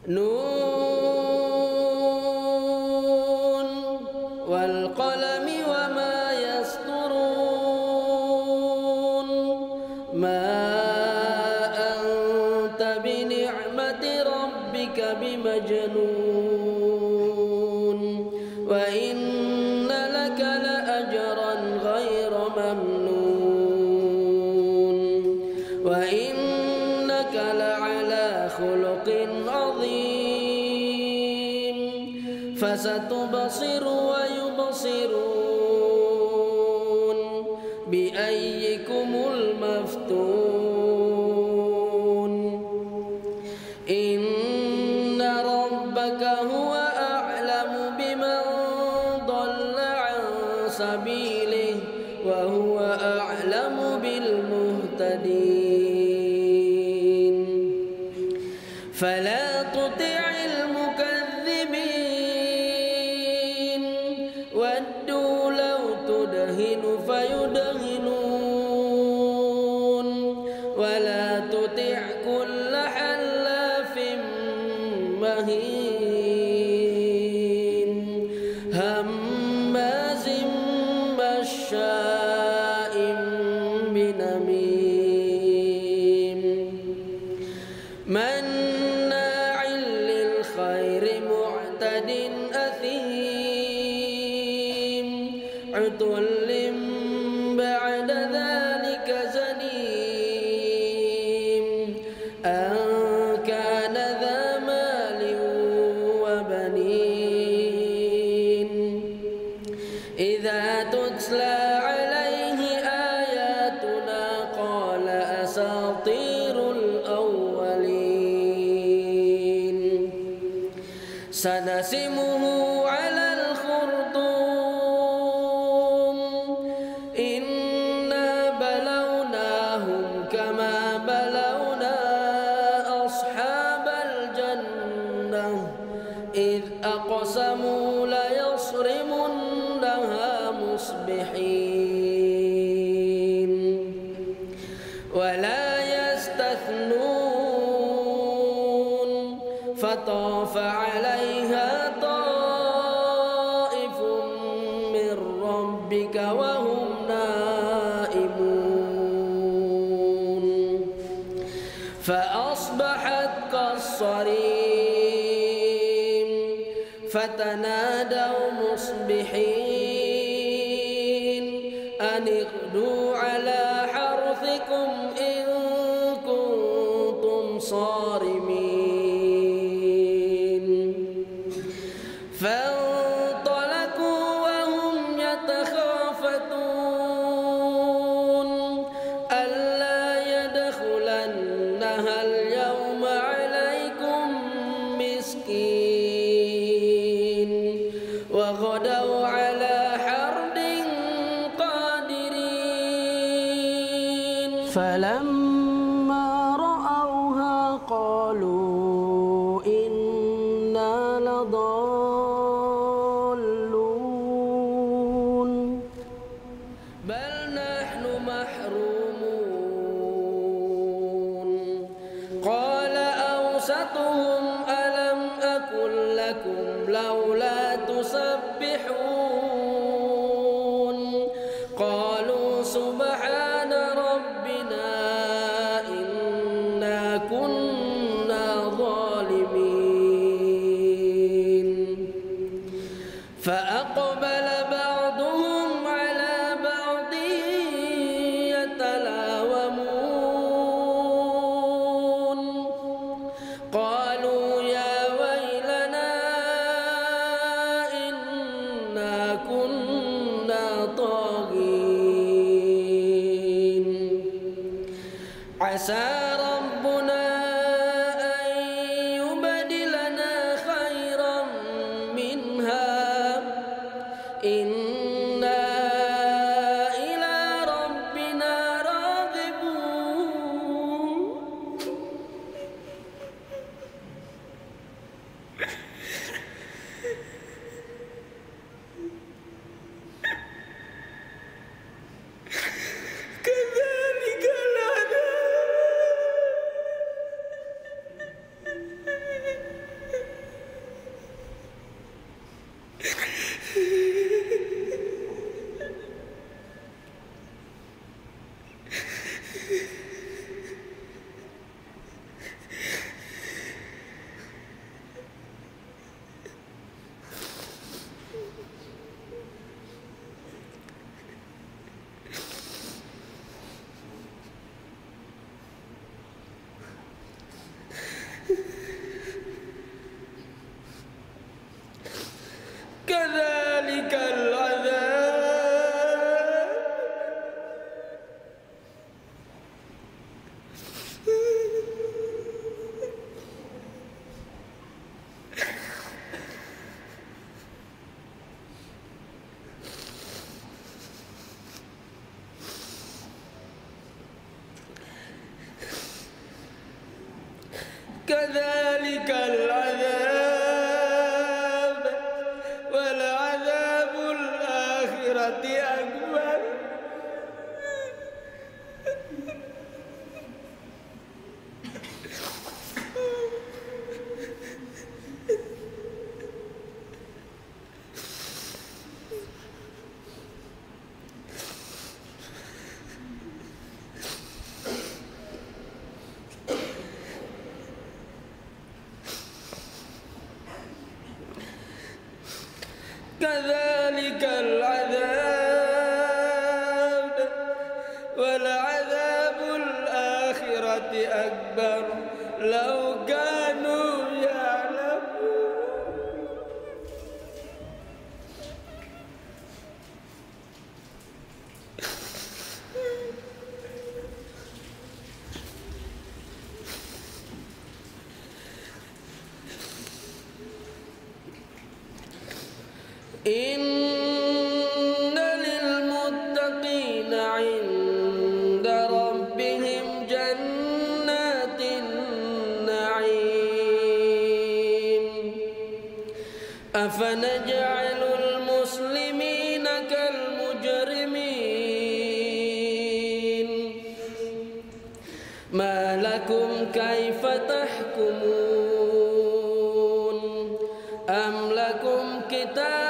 نون والقلم وما يسطرون ما أنت بنعمة ربك بمجنون وإن لك لأجرا غير ممنون وإنك لعلى خلق عظيم فستبصر ويبصرون بأيكم المفتون إن ربك هو أعلم بمن ضل عن سبيله وهو أعلم بالمهتدين فلا تطع المكذبين ودوا لو تدهن فيدهنون ولا تطع كل حلاف مهين هماز مشاء بنميم مناع للخير معتد أثيم عتل بعد ذلك زنيم أن كان ذا مال وبنين إذا تتلى عليه آياتنا قال أساطير الأولين سنسمه على الخرطوم إنا بلوناهم كما بلونا أصحاب الجنة إذ أقسموا ليصرمنها مصبحين ولا يستثنون فطاف عليها طائف من ربك وهم نائمون فأصبحت كالصريم فتنادوا مصبحين أن اغدوا على حرثكم إن كنتم صارمين فانطلقوا وهم يتخافتون ألا يدخلنها اليوم عليكم مسكين وغدوا على حرد قادرين فلما رأوها قالوا إنا لضالون بل نحن محرومون قال أوسطهم ألم أقل لكم لولا تسبحون قالوا سبحان ربنا إنا كنا ظالمين فأقبل بعضهم على بعض يتلاومون قالوا يا ويلنا إنا كذلك العذاب ولعذاب الآخرة أكبر كذلك العذاب ولعذاب الآخرة أكبر لو كانوا يعلمون إن للمتقين عند ربهم جنات النعيم أفنجعل المسلمين كالمجرمين ما لكم كيف تحكمون أم لكم كتاب